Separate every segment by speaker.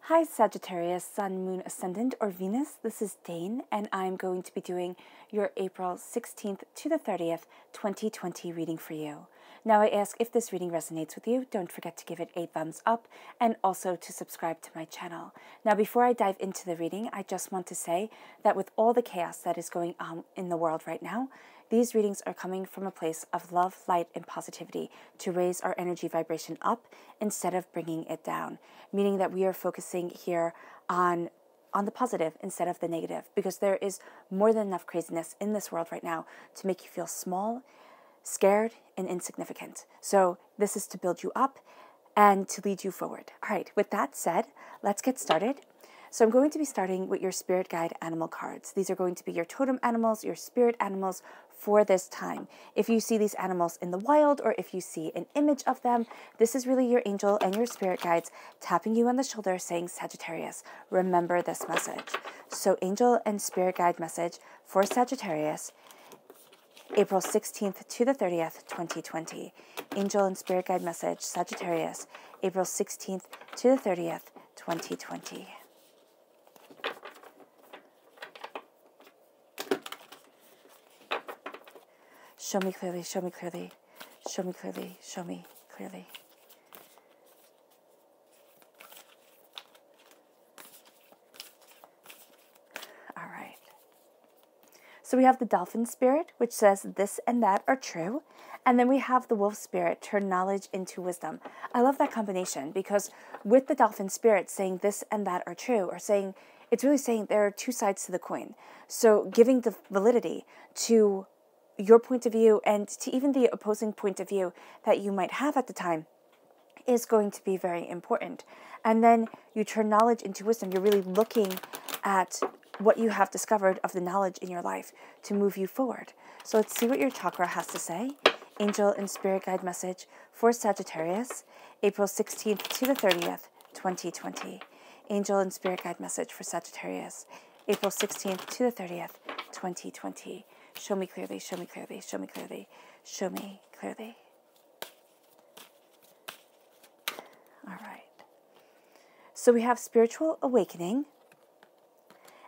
Speaker 1: Hi Sagittarius, Sun, Moon, Ascendant, or Venus. This is Dane, and I'm going to be doing your April 16th to the 30th, 2020 reading for you. Now I ask if this reading resonates with you, don't forget to give it a thumbs up and also to subscribe to my channel. Now before I dive into the reading, I just want to say that with all the chaos that is going on in the world right now, these readings are coming from a place of love, light, and positivity to raise our energy vibration up instead of bringing it down, meaning that we are focusing here on the positive instead of the negative, because there is more than enough craziness in this world right now to make you feel small, scared, and insignificant. So this is to build you up and to lead you forward. All right, with that said, let's get started. So I'm going to be starting with your spirit guide animal cards. These are going to be your totem animals, your spirit animals for this time. If you see these animals in the wild or if you see an image of them, this is really your angel and your spirit guides tapping you on the shoulder saying, Sagittarius, remember this message. So angel and spirit guide message for Sagittarius, April 16th to the 30th, 2020. Angel and spirit guide message, Sagittarius, April 16th to the 30th, 2020. Show me clearly, show me clearly, show me clearly, show me clearly. All right. So we have the Dolphin Spirit, which says this and that are true. And then we have the Wolf Spirit, turn knowledge into wisdom. I love that combination because with the Dolphin Spirit saying this and that are true, or saying, it's really saying there are two sides to the coin. So giving the validity to your point of view and to even the opposing point of view that you might have at the time is going to be very important. And then you turn knowledge into wisdom. You're really looking at what you have discovered of the knowledge in your life to move you forward. So let's see what your chakra has to say. Angel and spirit guide message for Sagittarius, April 16th to the 30th, 2020. Angel and spirit guide message for Sagittarius, April 16th to the 30th, 2020. Show me clearly, show me clearly, show me clearly, show me clearly. All right. So we have spiritual awakening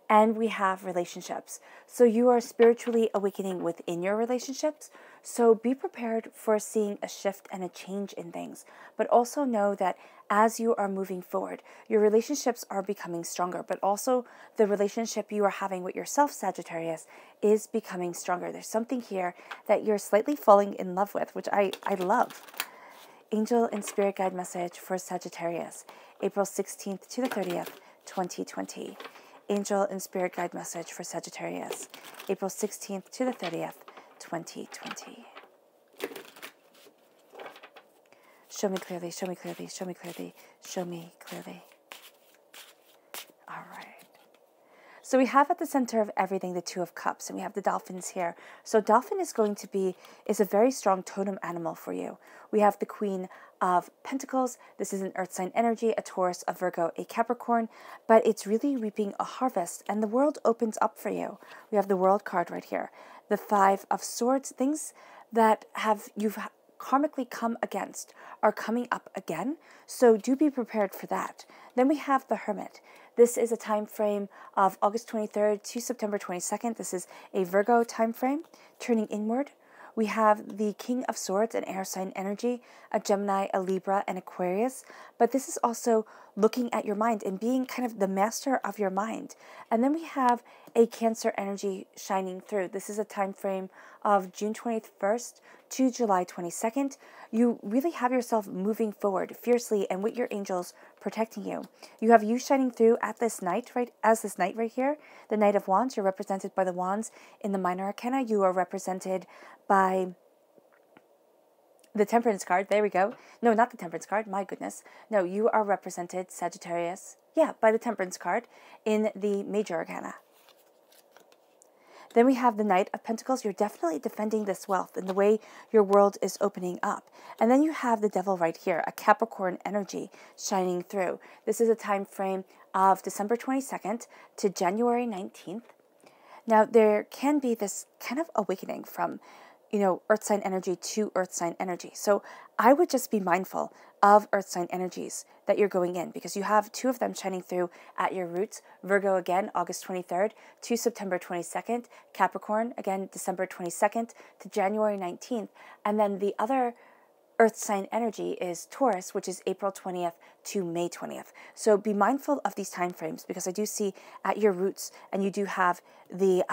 Speaker 1: and we have relationships. So you are spiritually awakening within your relationships. So be prepared for seeing a shift and a change in things. But also know that as you are moving forward, your relationships are becoming stronger. But also the relationship you are having with yourself, Sagittarius, is becoming stronger. There's something here that you're slightly falling in love with, which I love. Angel and spirit guide message for Sagittarius, April 16th to the 30th, 2020. Angel and spirit guide message for Sagittarius, April 16th to the 30th, 2020. Show me clearly, show me clearly, show me clearly, show me clearly. All right. So we have at the center of everything the Two of Cups, and we have the dolphins here. So dolphin is a very strong totem animal for you. We have the Queen of Pentacles. This is an earth sign energy, a Taurus, a Virgo, a Capricorn, but it's really reaping a harvest, and the world opens up for you. We have the World card right here. The Five of Swords, things that you've karmically come against are coming up again, so do be prepared for that. Then we have the Hermit. This is a time frame of August 23rd to September 22nd. This is a Virgo time frame, turning inward. We have the King of Swords, an air sign energy, a Gemini, a Libra, and Aquarius. But this is also looking at your mind and being kind of the master of your mind. And then we have a Cancer energy shining through. This is a time frame of June 21st to July 22nd. You really have yourself moving forward fiercely and with your angels protecting you. You have you shining through at this night, right? As this night right here, the Knight of Wands. You're represented by the Wands in the Minor Arcana. You are represented by the Temperance card. There we go. No, not the Temperance card. My goodness. No, you are represented, Sagittarius. Yeah, by the Temperance card in the Major Arcana. Then we have the Knight of Pentacles. You're definitely defending this wealth in the way your world is opening up. And then you have the Devil right here, a Capricorn energy shining through. This is a time frame of December 22nd to January 19th. Now, there can be this kind of awakening from earth sign energy to earth sign energy. So I would just be mindful of earth sign energies that you're going in, because you have 2 of them shining through at your roots. Virgo again, August 23rd to September 22nd. Capricorn again, December 22nd to January 19th. And then the other earth sign energy is Taurus, which is April 20th to May 20th. So be mindful of these time frames, because I do see at your roots, and you do have the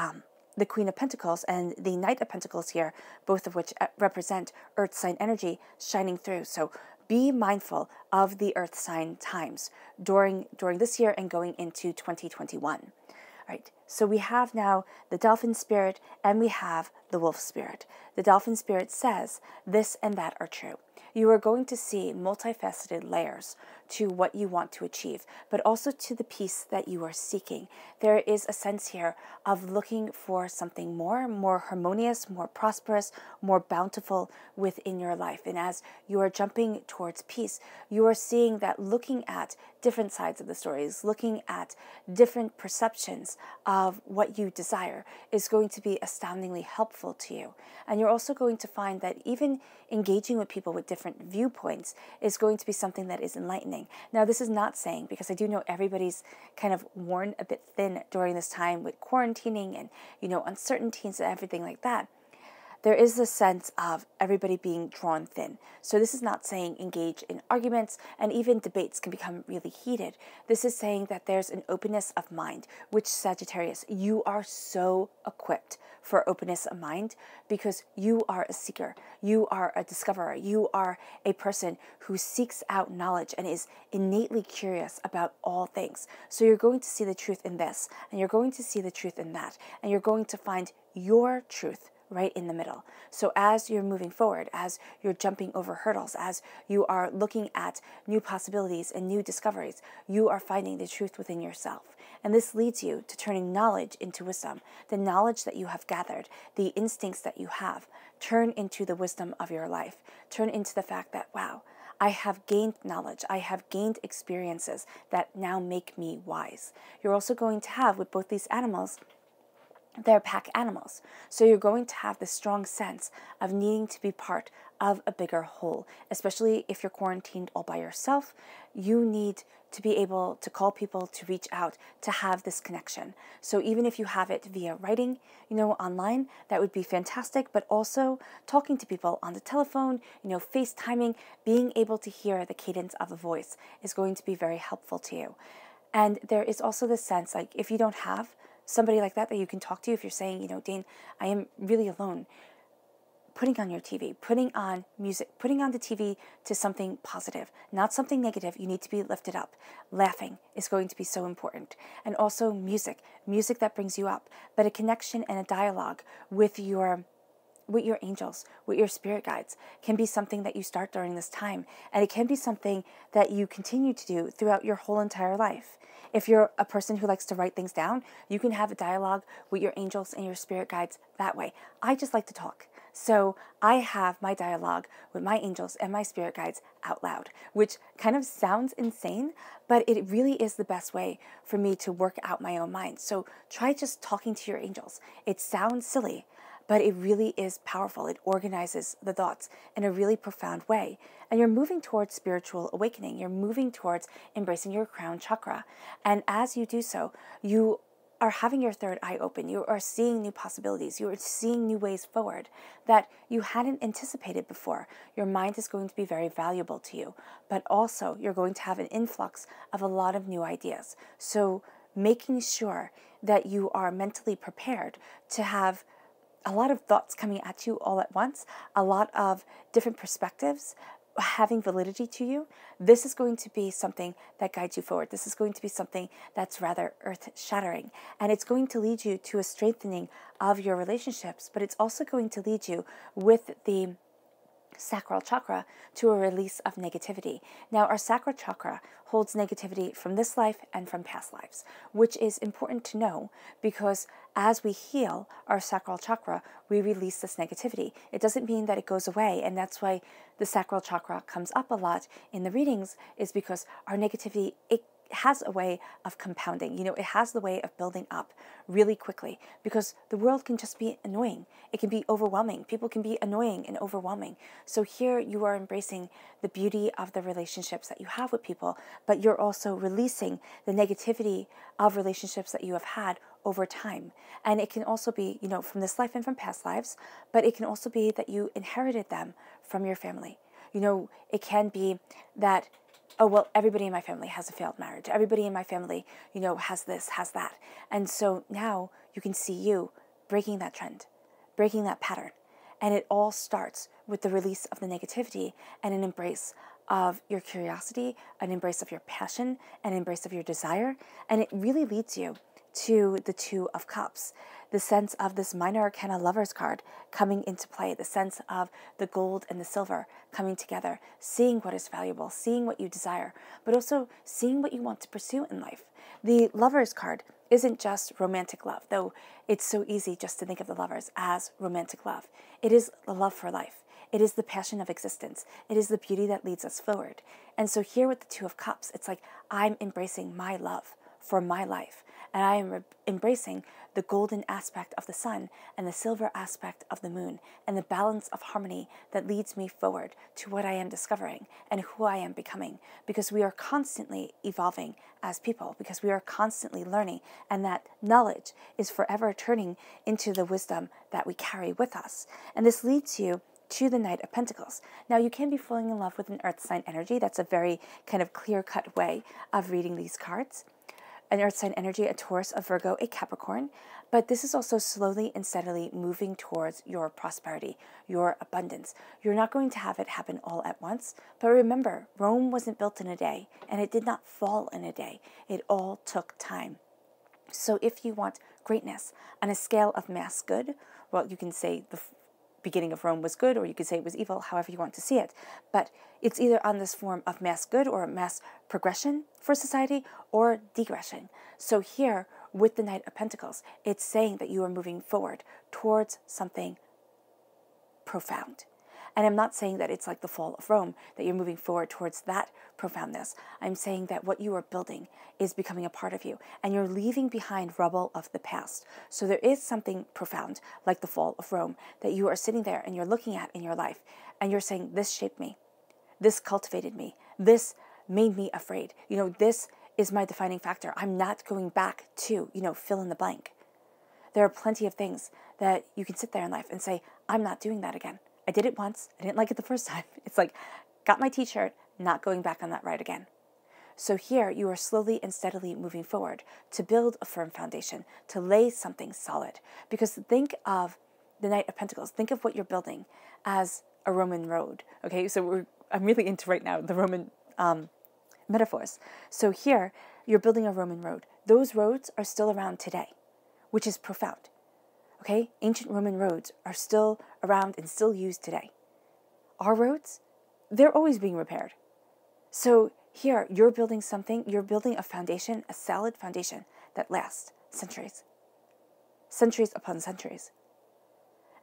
Speaker 1: Queen of Pentacles and the Knight of Pentacles here, both of which represent earth sign energy shining through. So be mindful of the earth sign times during this year and going into 2021. All right, so we have now the Dolphin Spirit and we have the Wolf Spirit. The Dolphin Spirit says this and that are true. You are going to see multifaceted layers to what you want to achieve, but also to the peace that you are seeking. There is a sense here of looking for something more harmonious, more prosperous, more bountiful within your life. And as you are jumping towards peace, you are seeing that looking at different sides of the stories, looking at different perceptions of what you desire is going to be astoundingly helpful to you. And you're also going to find that even engaging with people with different viewpoints is going to be something that is enlightening. Now, this is not saying, because I do know everybody's kind of worn a bit thin during this time with quarantining and, uncertainties and everything like that. There is this sense of everybody being drawn thin. So this is not saying engage in arguments, and even debates can become really heated. This is saying that there's an openness of mind, which Sagittarius, you are so equipped for openness of mind, because you are a seeker, you are a discoverer, you are a person who seeks out knowledge and is innately curious about all things. So you're going to see the truth in this, and you're going to see the truth in that, and you're going to find your truth right in the middle. So as you're moving forward, as you're jumping over hurdles, as you are looking at new possibilities and new discoveries, you are finding the truth within yourself. And this leads you to turning knowledge into wisdom. The knowledge that you have gathered, the instincts that you have, turn into the wisdom of your life. Turn into the fact that, wow, I have gained knowledge, I have gained experiences that now make me wise. You're also going to have, with both these animals, they're pack animals. So you're going to have this strong sense of needing to be part of a bigger whole, especially if you're quarantined all by yourself. You need to be able to call people, to reach out, to have this connection. So even if you have it via writing, online, that would be fantastic, but also talking to people on the telephone, FaceTiming, being able to hear the cadence of a voice is going to be very helpful to you. And there is also this sense, like, if you don't have somebody like that you can talk to, if you're saying, Dane, I am really alone, putting on your TV, putting on music, putting on the TV to something positive, not something negative. You need to be lifted up. Laughing is going to be so important. And also music that brings you up, but a connection and a dialogue with your angels, with your spirit guides, can be something that you start during this time. And it can be something that you continue to do throughout your whole entire life. If you're a person who likes to write things down, you can have a dialogue with your angels and your spirit guides that way. I just like to talk. So I have my dialogue with my angels and my spirit guides out loud, which kind of sounds insane, but it really is the best way for me to work out my own mind. So try just talking to your angels. It sounds silly, but it really is powerful. It organizes the thoughts in a really profound way. And you're moving towards spiritual awakening. You're moving towards embracing your crown chakra. And as you do so, you are having your third eye open. You are seeing new possibilities. You are seeing new ways forward that you hadn't anticipated before. Your mind is going to be very valuable to you, but also you're going to have an influx of a lot of new ideas. So making sure that you are mentally prepared to have a lot of thoughts coming at you all at once, a lot of different perspectives having validity to you, this is going to be something that guides you forward. This is going to be something that's rather earth-shattering. And it's going to lead you to a strengthening of your relationships, but it's also going to lead you with the sacral chakra to a release of negativity. Now, our sacral chakra holds negativity from this life and from past lives, which is important to know because as we heal our sacral chakra, we release this negativity. It doesn't mean that it goes away, and that's why the sacral chakra comes up a lot in the readings, is because our negativity, has a way of compounding. It has the way of building up really quickly, because the world can just be annoying. It can be overwhelming. People can be annoying and overwhelming. So here you are embracing the beauty of the relationships that you have with people, but you're also releasing the negativity of relationships that you have had over time. And it can also be, from this life and from past lives, but it can also be that you inherited them from your family. It can be that, oh, well, everybody in my family has a failed marriage. Everybody in my family, has this, has that. And so now you can see you breaking that trend, breaking that pattern. And it all starts with the release of the negativity and an embrace of your curiosity, an embrace of your passion, an embrace of your desire. And it really leads you to the Two of Cups, the sense of this minor arcana Lovers card coming into play, the sense of the gold and the silver coming together, seeing what is valuable, seeing what you desire, but also seeing what you want to pursue in life. The Lovers card isn't just romantic love, though it's so easy just to think of the Lovers as romantic love. It is the love for life. It is the passion of existence. It is the beauty that leads us forward. And so here with the Two of Cups, it's like I'm embracing my love for my life. And I am embracing the golden aspect of the sun and the silver aspect of the moon and the balance of harmony that leads me forward to what I am discovering and who I am becoming, because we are constantly evolving as people, because we are constantly learning, and that knowledge is forever turning into the wisdom that we carry with us. And this leads you to the Knight of Pentacles. Now, you can be falling in love with an earth sign energy. That's a very kind of clear-cut way of reading these cards. An earth sign energy, a Taurus, a Virgo, a Capricorn. But this is also slowly and steadily moving towards your prosperity, your abundance. You're not going to have it happen all at once. But remember, Rome wasn't built in a day, and it did not fall in a day. It all took time. So if you want greatness on a scale of mass good, well, you can say the beginning of Rome was good, or you could say it was evil, however you want to see it. But it's either on this form of mass good or mass progression for society or digression. So here with the Knight of Pentacles, it's saying that you are moving forward towards something profound. And I'm not saying that it's like the fall of Rome, that you're moving forward towards that profoundness. I'm saying that what you are building is becoming a part of you, and you're leaving behind rubble of the past. So there is something profound, like the fall of Rome, that you are sitting there and you're looking at in your life, and you're saying, this shaped me, this cultivated me, this made me afraid. This is my defining factor. I'm not going back to, fill in the blank. There are plenty of things that you can sit there in life and say, I'm not doing that again. I did it once. I didn't like it the first time. It's like, got my t-shirt, not going back on that ride again. So here you are slowly and steadily moving forward to build a firm foundation, to lay something solid. Because think of the Knight of Pentacles. Think of what you're building as a Roman road. Okay, so I'm really into right now the Roman metaphors. So here you're building a Roman road. Those roads are still around today, which is profound. Okay, ancient Roman roads are still around and still used today. Our roads, they're always being repaired. So here, you're building something, you're building a foundation, a solid foundation that lasts centuries. Centuries upon centuries.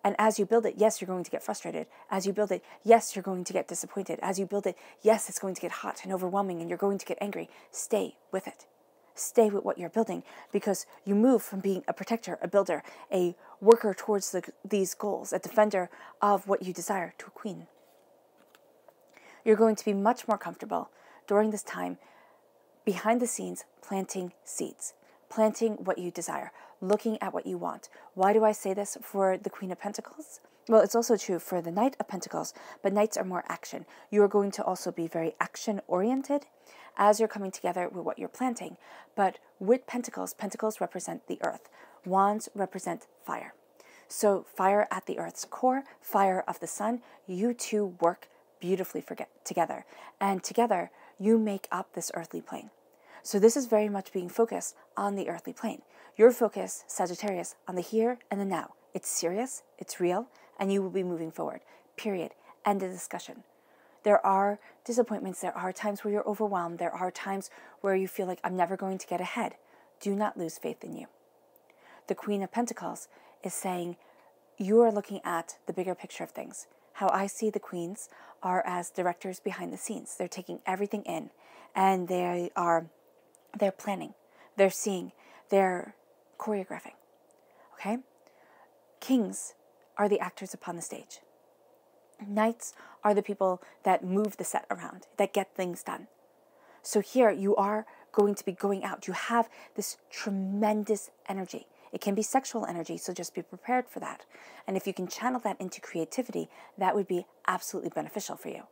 Speaker 1: And as you build it, yes, you're going to get frustrated. As you build it, yes, you're going to get disappointed. As you build it, yes, it's going to get hot and overwhelming and you're going to get angry. Stay with it. Stay with what you're building, because you move from being a protector, a builder, a worker towards these goals, a defender of what you desire, to a queen. You're going to be much more comfortable during this time behind the scenes planting seeds, planting what you desire, looking at what you want. Why do I say this for the Queen of Pentacles? Well, it's also true for the Knight of Pentacles, but Knights are more action. You are going to also be very action-oriented as you're coming together with what you're planting. But with Pentacles, Pentacles represent the earth. Wands represent fire. So fire at the earth's core, fire of the sun, you two work beautifully together. And together, you make up this earthly plane. So this is very much being focused on the earthly plane. Your focus, Sagittarius, on the here and the now. It's serious, it's real, and you will be moving forward. Period. End of discussion. There are disappointments. There are times where you're overwhelmed. There are times where you feel like I'm never going to get ahead. Do not lose faith in you. The Queen of Pentacles is saying you are looking at the bigger picture of things. How I see the queens are as directors behind the scenes. They're taking everything in, and they are They're planning, they're seeing, they're choreographing, okay? Kings are the actors upon the stage. Knights are the people that move the set around, that get things done. So here you are going to be going out. You have this tremendous energy. It can be sexual energy, so just be prepared for that. And if you can channel that into creativity, that would be absolutely beneficial for you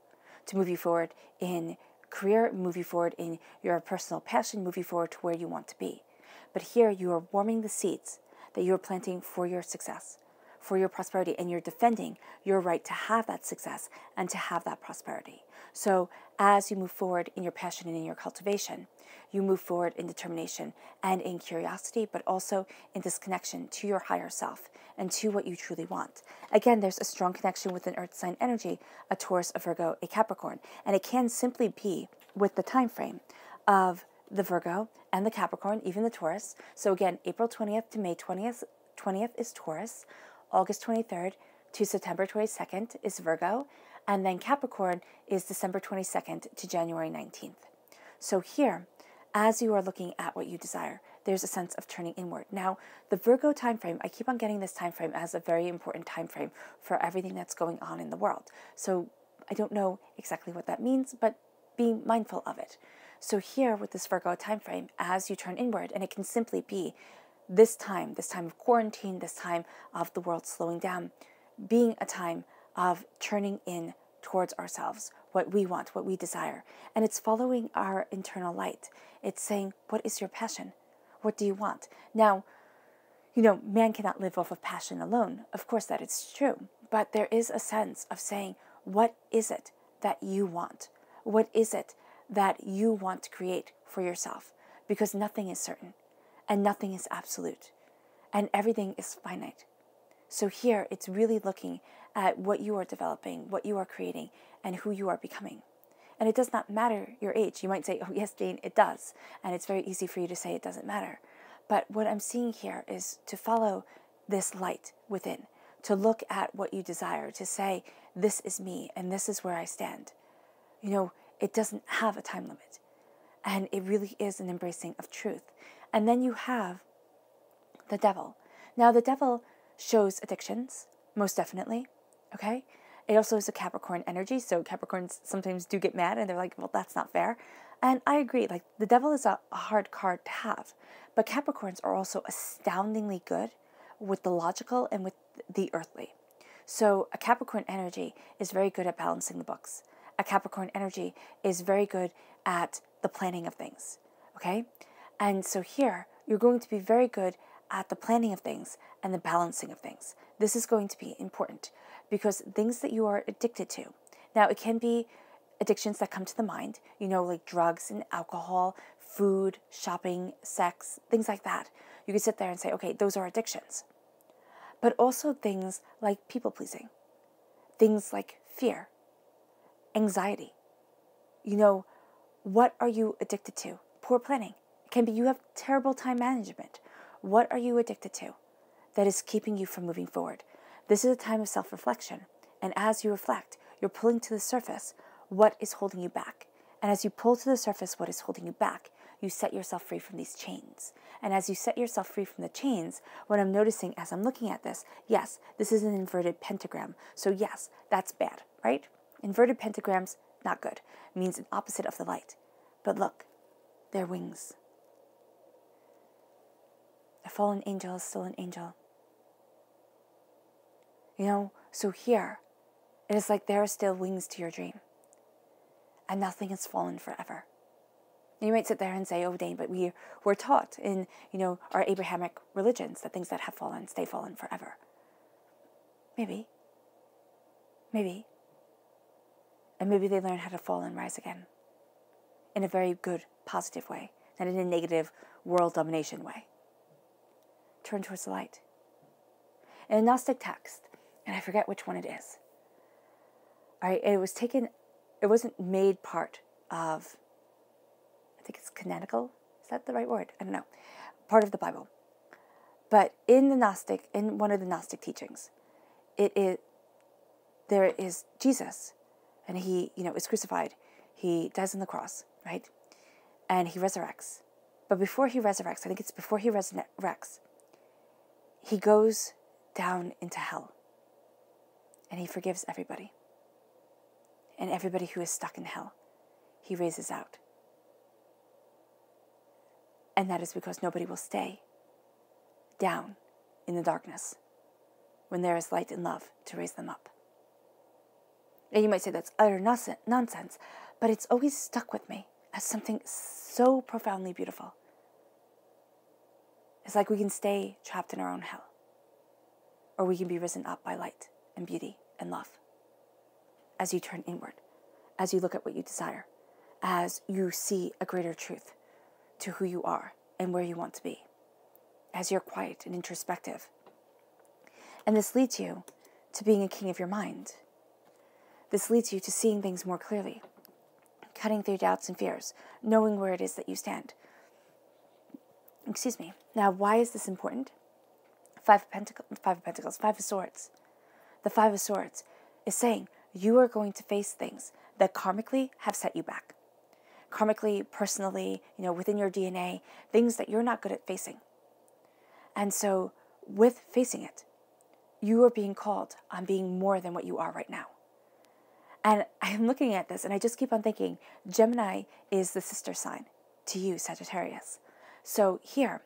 Speaker 1: to move you forward in career, move you forward in your personal passion, move you forward to where you want to be. But here you are warming the seeds that you are planting for your success, for your prosperity, and you're defending your right to have that success and to have that prosperity. So as you move forward in your passion and in your cultivation, you move forward in determination and in curiosity, but also in this connection to your higher self and to what you truly want. Again, there's a strong connection with an earth sign energy, a Taurus, a Virgo, a Capricorn, and it can simply be with the time frame of the Virgo and the Capricorn, even the Taurus. So again, April 20th to May 20th is Taurus, August 23rd to September 22nd is Virgo, and then Capricorn is December 22nd to January 19th. So here, as you are looking at what you desire, there's a sense of turning inward. Now, the Virgo time frame, I keep on getting this time frame as a very important time frame for everything that's going on in the world. So I don't know exactly what that means, but be mindful of it. So here with this Virgo time frame, as you turn inward, and it can simply be this time of quarantine, this time of the world slowing down, being a time of turning in towards ourselves, what we want, what we desire. And it's following our internal light. It's saying, what is your passion? What do you want? Now, man cannot live off of passion alone. Of course, that is true. But there is a sense of saying, what is it that you want? What is it that you want to create for yourself? Because nothing is certain and nothing is absolute and everything is finite. So here it's really looking at what you are developing, what you are creating, and who you are becoming. And it does not matter your age. You might say, oh yes, Jane, it does. And it's very easy for you to say it doesn't matter. But what I'm seeing here is to follow this light within, to look at what you desire, to say, this is me and this is where I stand. It doesn't have a time limit. And it really is an embracing of truth. And then you have the devil. Now the devil shows addictions, most definitely, okay? It also is a Capricorn energy, so Capricorns sometimes do get mad and they're like, well, that's not fair. And I agree, like the devil is a hard card to have, but Capricorns are also astoundingly good with the logical and with the earthly. So a Capricorn energy is very good at balancing the books. A Capricorn energy is very good at the planning of things, okay? And so here, you're going to be very good at the planning of things and the balancing of things. This is going to be important because things that you are addicted to. Now, it can be addictions that come to the mind, like drugs and alcohol, food, shopping, sex, things like that. You can sit there and say, okay, those are addictions. But also things like people-pleasing, things like fear, anxiety. What are you addicted to? Poor planning. It can be you have terrible time management. What are you addicted to that is keeping you from moving forward? This is a time of self-reflection. And as you reflect, you're pulling to the surface what is holding you back. And as you pull to the surface what is holding you back, you set yourself free from these chains. And as you set yourself free from the chains, what I'm noticing as I'm looking at this, yes, this is an inverted pentagram. So yes, that's bad, right? Inverted pentagrams, not good. It means an opposite of the light. But look, they're wings. A fallen angel is still an angel. So here, it is like there are still wings to your dream. And nothing has fallen forever. And you might sit there and say, oh, Dane, but we're taught in, our Abrahamic religions that things that have fallen stay fallen forever. Maybe. And maybe they learn how to fall and rise again. In a very good, positive way. Not in a negative, world domination way. Turn towards the light. In a Gnostic text, and I forget which one it is. All right, it wasn't made part of, I think it's canonical. Is that the right word? I don't know. Part of the Bible. But in one of the Gnostic teachings, there is Jesus, and he, is crucified. He dies on the cross, right? And he resurrects. But before he resurrects, I think it's before he resurrects, he goes down into hell. And he forgives everybody. And everybody who is stuck in hell, he raises out. And that is because nobody will stay down in the darkness when there is light and love to raise them up. And you might say that's utter nonsense, but it's always stuck with me as something so profoundly beautiful. It's like we can stay trapped in our own hell, or we can be risen up by light and beauty and love. As you turn inward, as you look at what you desire, as you see a greater truth to who you are and where you want to be, as you're quiet and introspective. And this leads you to being a king of your mind. This leads you to seeing things more clearly, cutting through doubts and fears, knowing where it is that you stand. Excuse me. Now, why is this important? Five of Swords. The Five of Swords is saying you are going to face things that karmically have set you back. Karmically, personally, within your DNA, things that you're not good at facing. And so, with facing it, you are being called on being more than what you are right now. And I'm looking at this, and I just keep on thinking, Gemini is the sister sign to you, Sagittarius. So here,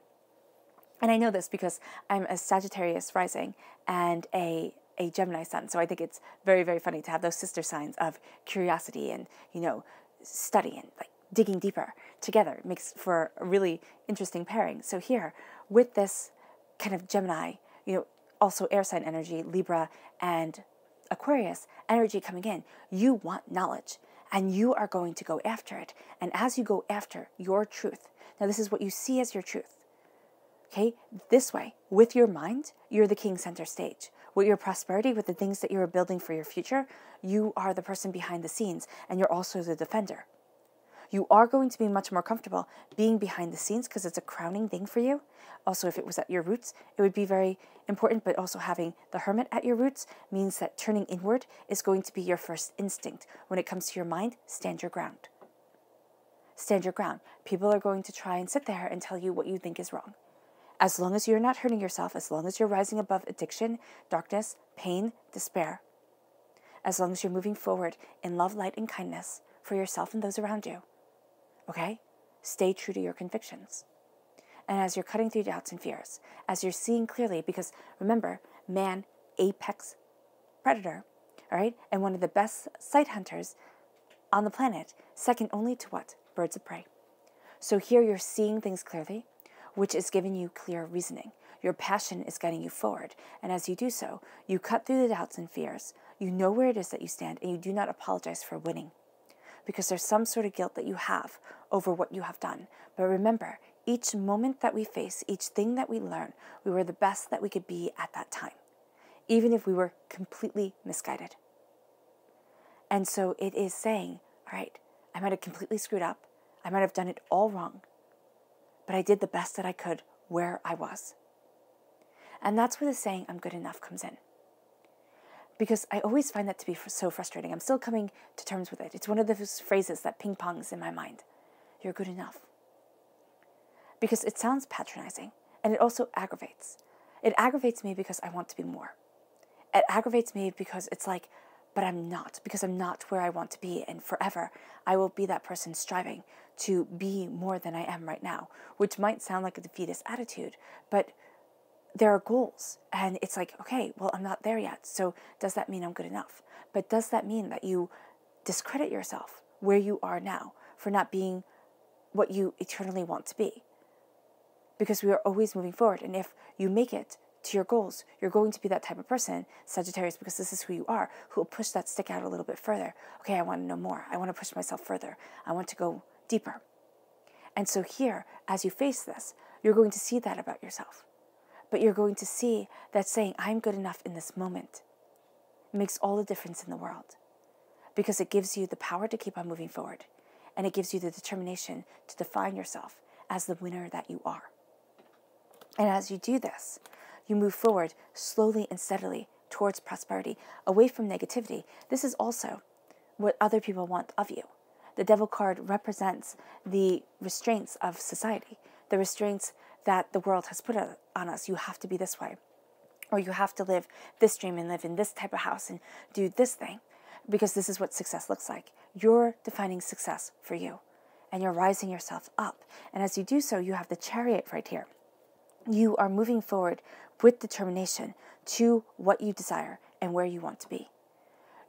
Speaker 1: and I know this because I'm a Sagittarius rising and a Gemini sun, so I think it's very, very funny to have those sister signs of curiosity and, study and like digging deeper together. It makes for a really interesting pairing. So here, with this kind of Gemini, also air sign energy, Libra and Aquarius energy coming in, you want knowledge and you are going to go after it. And as you go after your truth, now this is what you see as your truth. Okay, this way, with your mind, you're the king center stage. With your prosperity, with the things that you're building for your future, you are the person behind the scenes and you're also the defender. You are going to be much more comfortable being behind the scenes because it's a crowning thing for you. Also, if it was at your roots, it would be very important, but also having the Hermit at your roots means that turning inward is going to be your first instinct. When it comes to your mind, stand your ground. Stand your ground. People are going to try and sit there and tell you what you think is wrong. As long as you're not hurting yourself, as long as you're rising above addiction, darkness, pain, despair, as long as you're moving forward in love, light, and kindness for yourself and those around you, okay? Stay true to your convictions. And as you're cutting through doubts and fears, as you're seeing clearly, because remember, man, apex predator, all right? And one of the best sight hunters on the planet, second only to what? Birds of prey. So here you're seeing things clearly, which is giving you clear reasoning. Your passion is guiding you forward. And as you do so, you cut through the doubts and fears. You know where it is that you stand, and you do not apologize for winning. Because there's some sort of guilt that you have over what you have done. But remember, each moment that we face, each thing that we learn, we were the best that we could be at that time, even if we were completely misguided. And so it is saying, all right, I might have completely screwed up. I might have done it all wrong. But I did the best that I could where I was. And that's where the saying, I'm good enough, comes in. Because I always find that to be so frustrating. I'm still coming to terms with it. It's one of those phrases that ping-pongs in my mind. You're good enough. Because it sounds patronizing, and it also aggravates. It aggravates me because I want to be more. It aggravates me because it's like, but I'm not, because I'm not where I want to be, and forever I will be that person striving to be more than I am right now, which might sound like a defeatist attitude, but there are goals, and it's like, okay, well, I'm not there yet, so does that mean I'm good enough? But does that mean that you discredit yourself where you are now for not being what you eternally want to be? Because we are always moving forward, and if you make it to your goals, you're going to be that type of person, Sagittarius, because this is who you are, who will push that stick out a little bit further. Okay, I want to know more. I want to push myself further. I want to go deeper. And so here, as you face this, you're going to see that about yourself. But you're going to see that saying, I'm good enough in this moment, makes all the difference in the world. Because it gives you the power to keep on moving forward. And it gives you the determination to define yourself as the winner that you are. And as you do this, you move forward slowly and steadily towards prosperity, away from negativity. This is also what other people want of you. The Devil card represents the restraints of society the restraints that the world has put on us. You have to be this way, or you have to live this dream and live in this type of house and do this thing, because this is what success looks like. You're defining success for you, and you're rising yourself up. And as you do so, you have the Chariot right here. You are moving forward with determination to what you desire and where you want to be.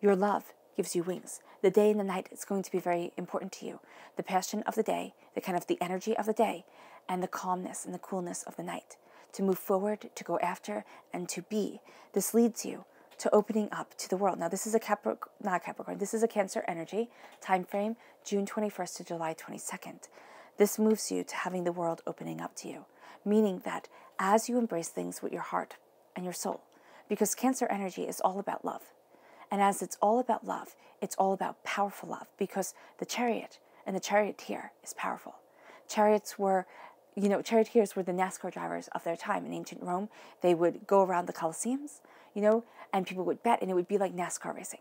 Speaker 1: Your love gives you wings. The day and the night is going to be very important to you. The passion of the day, the energy of the day, and the calmness and the coolness of the night. To move forward, to go after, and to be. This leads you to opening up to the world. Now, this is this is a Cancer energy, time frame, June 21st to July 22nd. This moves you to having the world opening up to you, meaning that as you embrace things with your heart and your soul, because Cancer energy is all about love. And as it's all about love, it's all about powerful love, because the Chariot and the charioteer is powerful. Charioteers were the NASCAR drivers of their time. In ancient Rome, they would go around the Colosseums, and people would bet, and it would be like NASCAR racing.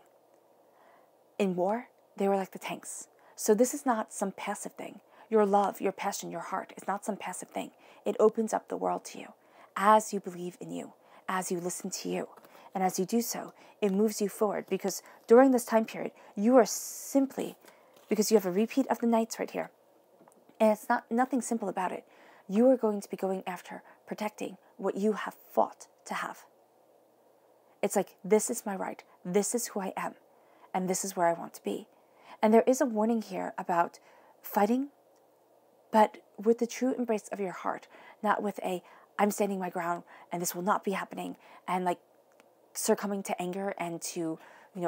Speaker 1: In war, they were like the tanks. So this is not some passive thing. Your love, your passion, your heart is not some passive thing. It opens up the world to you as you believe in you, as you listen to you. And as you do so, it moves you forward, because during this time period, you are simply, because you have a repeat of the nights right here, and it's nothing simple about it, you are going to be going after protecting what you have fought to have. It's like, this is my right, this is who I am, and this is where I want to be. And there is a warning here about fighting, but with the true embrace of your heart, not with I'm standing my ground and this will not be happening, and succumbing to anger and to,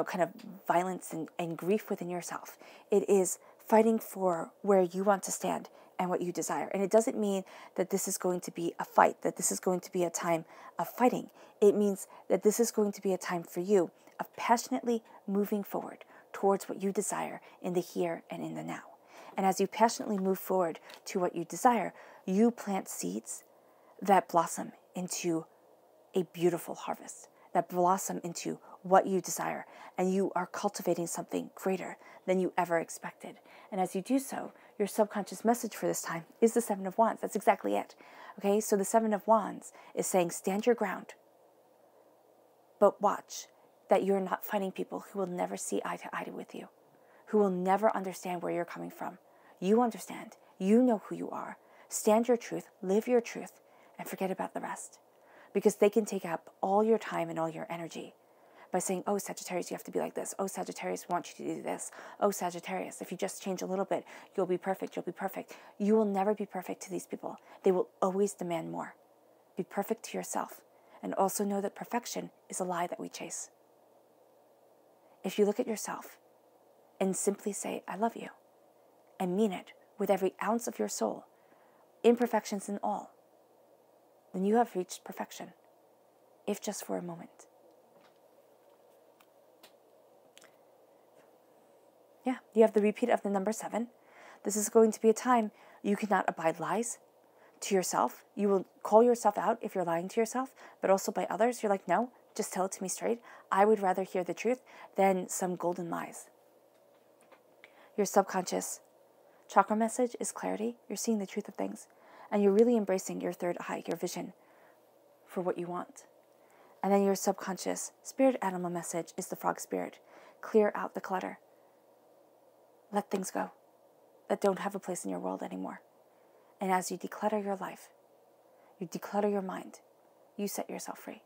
Speaker 1: kind of violence and grief within yourself. It is fighting for where you want to stand and what you desire. And it doesn't mean that this is going to be a fight, that this is going to be a time of fighting. It means that this is going to be a time for you of passionately moving forward towards what you desire in the here and in the now. And as you passionately move forward to what you desire, you plant seeds that blossom into a beautiful harvest, that blossom into what you desire, and you are cultivating something greater than you ever expected. And as you do so, your subconscious message for this time is the Seven of Wands. That's exactly it. Okay, so the Seven of Wands is saying, stand your ground, but watch that you're not fighting people who will never see eye to eye with you, who will never understand where you're coming from. You understand. You know who you are. Stand your truth, live your truth, and forget about the rest. Because they can take up all your time and all your energy by saying, oh, Sagittarius, you have to be like this. Oh, Sagittarius, we want you to do this. Oh, Sagittarius, if you just change a little bit, you'll be perfect, you'll be perfect. You will never be perfect to these people. They will always demand more. Be perfect to yourself. And also know that perfection is a lie that we chase. If you look at yourself and simply say, I love you, and mean it with every ounce of your soul, imperfections and all, then you have reached perfection, if just for a moment. Yeah, you have the repeat of the number 7. This is going to be a time you cannot abide lies to yourself. You will call yourself out if you're lying to yourself, but also by others. You're like, no, just tell it to me straight. I would rather hear the truth than some golden lies. Your subconscious chakra message is clarity. You're seeing the truth of things. And you're really embracing your third eye, your vision for what you want. And then your subconscious spirit animal message is the frog spirit. Clear out the clutter. Let things go that don't have a place in your world anymore. And as you declutter your life, you declutter your mind, you set yourself free.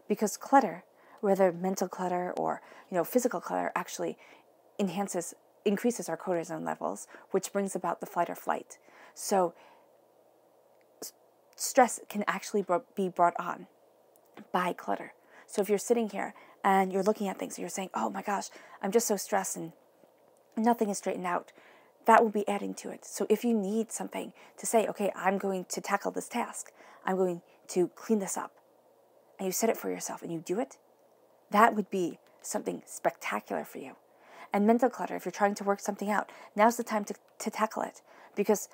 Speaker 1: Because clutter, whether mental clutter or physical clutter, actually increases our cortisol levels, which brings about the fight or flight. So stress can actually be brought on by clutter. So if you're sitting here and you're looking at things and you're saying, oh my gosh, I'm just so stressed and nothing is straightened out, that will be adding to it. So if you need something to say, okay, I'm going to tackle this task, I'm going to clean this up, and you set it for yourself and you do it, that would be something spectacular for you. And mental clutter, if you're trying to work something out, now's the time to tackle it, because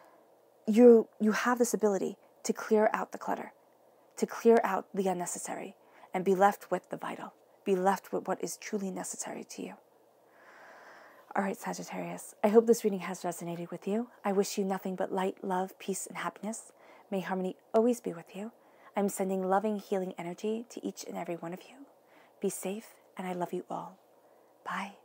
Speaker 1: you have this ability to clear out the clutter, to clear out the unnecessary, and be left with the vital, be left with what is truly necessary to you. All right, Sagittarius, I hope this reading has resonated with you. I wish you nothing but light, love, peace, and happiness. May harmony always be with you. I'm sending loving, healing energy to each and every one of you. Be safe, and I love you all. Bye.